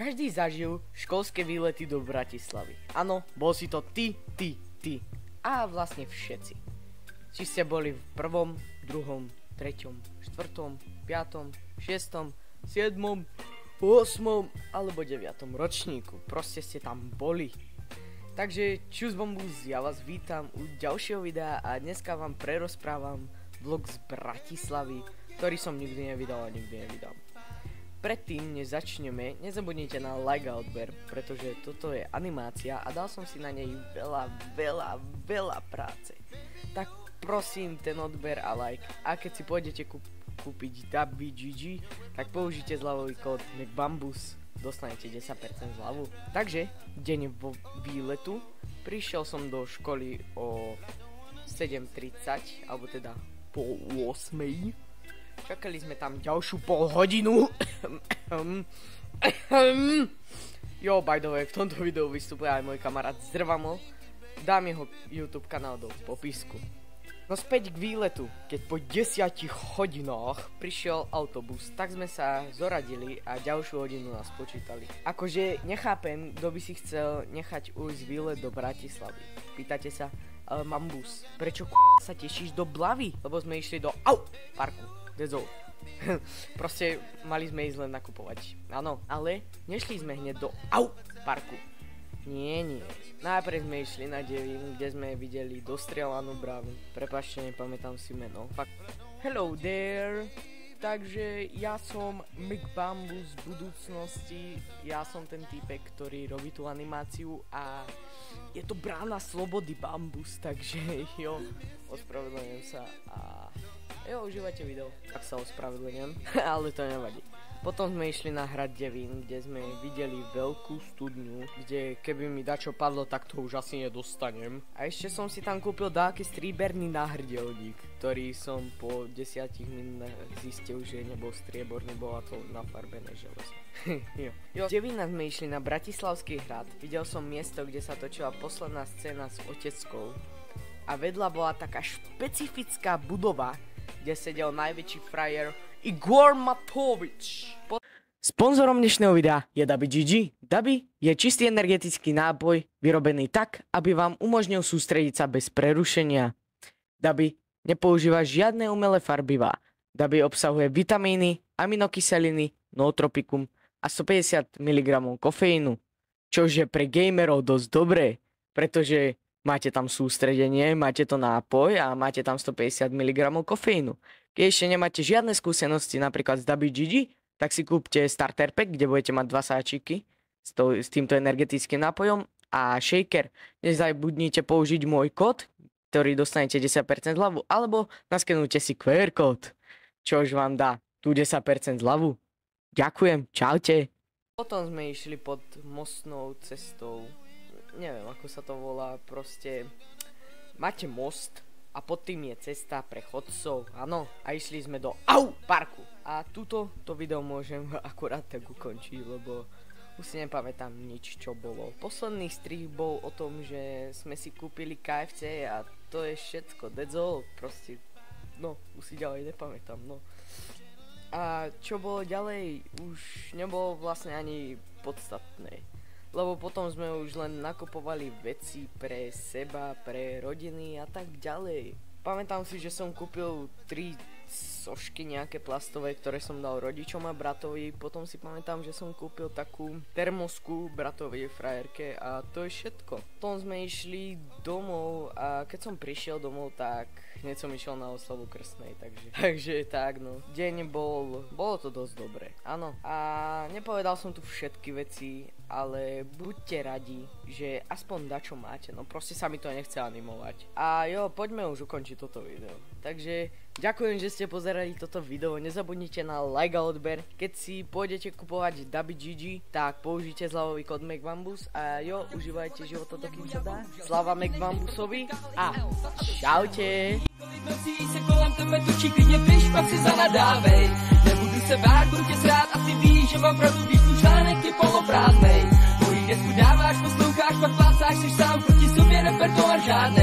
Každý zažil školské výlety do Bratislavy. Áno, bol si to ty. A vlastne všetci. Či ste boli v 1., 2., 3., 4., 5., 6., 7., 8. alebo 9. ročníku. Proste ste tam boli. Takže čus bombus, ja vás vítam u ďalšieho videa a dneska vám prerozprávam vlog z Bratislavy, ktorý som nikdy nevydal a nikdy nevydám. Predtým, než začneme, nezabudnite na like a odber, pretože toto je animácia a dal som si na nej veľa práce. Tak prosím ten odber a like. A keď si pôjdete kúpiť WGG, tak použite zľavový kód McBambus, dostanete 10% zľavu. Takže, deň vo výletu, prišiel som do školy o 7:30, alebo teda po 8:00. Čakali sme tam ďalšiu polhodinu. Jo, by the way, v tomto videu vystupuje aj môj kamarát Zdrvamo. Dám jeho YouTube kanál do popisku. No späť k výletu. Keď po 10 hodinách prišiel autobus, tak sme sa zoradili a ďalšiu hodinu nás počítali. Akože nechápem, kto by si chcel nechať ujsť výlet do Bratislavy. Pýtate sa, ale mám bus. Prečo sa tešíš do Blavy? Lebo sme išli do parku. Proste mali sme ísť len nakupovať. Áno, ale nešli sme hneď do parku. Nie. Najprv sme išli na Devín, kde sme videli dostrielanú bránu. Prepáčte, nepamätám si meno. Hello there. Takže ja som McBambus z budúcnosti. Ja som ten týpek, ktorý robí tú animáciu a je to brána slobody Bambus, takže jo, ospravedlňujem sa a jo, užívajte video, tak sa ospravedlňujem, ale to nevadí. Potom sme išli na hrad Devín, kde sme videli veľkú studňu, kde keby mi dačo padlo, tak to už asi nedostanem. A ešte som si tam kúpil dáky strieborný náhrdelník, ktorý som po 10 minútach zistil, že nebol strieborný, bola to nafarbené železo. Jo. Z Devína sme išli na Bratislavský hrad, videl som miesto, kde sa točila posledná scéna s Oteckou. A vedľa bola taká špecifická budova, kde sedel najväčší frajer Igor Matovič. Sponzorom dnešného videa je WGG. Dabi je čistý energetický nápoj vyrobený tak, aby vám umožnil sústrediť sa bez prerušenia. Dabi nepoužíva žiadne umelé farbivá. Dabi obsahuje vitamíny, aminokyseliny, nootropikum a 150 mg kofeínu, čo je pre gamerov dosť dobré, pretože máte tam sústredenie, máte to nápoj a máte tam 150 mg kofeínu. Keď ešte nemáte žiadne skúsenosti napríklad z WGG, tak si kúpte starter pack, kde budete mať 2 sáčiky s týmto energetickým nápojom a shaker. Nezabudnite použiť môj kód, ktorý dostanete 10% zľavu, alebo naskenujte si QR kód, čo už vám dá tú 10% zľavu. Ďakujem, čaute. Potom sme išli pod mostnou cestou. Neviem, ako sa to volá, proste máte most a pod tým je cesta pre chodcov, áno, a išli sme do parku. A to video môžem akurát tak ukončiť, lebo už si nepamätám nič, čo bolo. Posledný strih bol o tom, že sme si kúpili KFC a to je všetko, that's all, proste, no, už si ďalej nepamätám, no. A čo bolo ďalej, už nebolo vlastne ani podstatné. Lebo potom sme už len nakupovali veci pre seba, pre rodiny a tak ďalej. Pamätám si, že som kúpil 3 sošky nejaké plastové, ktoré som dal rodičom a bratovi. Potom si pamätám, že som kúpil takú termosku bratovej frajerke a to je všetko. Potom sme išli domov a keď som prišiel domov, tak hneď som išiel na oslavu krstnej, takže tak no. Deň bolo to dosť dobré, áno. A nepovedal som tu všetky veci, ale buďte radi, že aspoň dačo máte, no proste sa mi to nechce animovať. A jo, poďme už ukončiť toto video. Takže ďakujem, že ste pozerali toto video, nezabudnite na like a odber. Keď si pôjdete kupovať WGG, tak použite zľavový kód McBambus a jo, užívajte život toto, kým sa dá. Slava McBambusovi a čaute. Se kolem tebe točí, klidně piš, pak si zanadávej. Nebudu se bát, budu tě srát, asi víš, že mám pravdu, když tu článek je poloprázdnej. Mojí desku dáváš, posloucháš, pak plácáš, jsi sám proti sobě repertoár žádnej.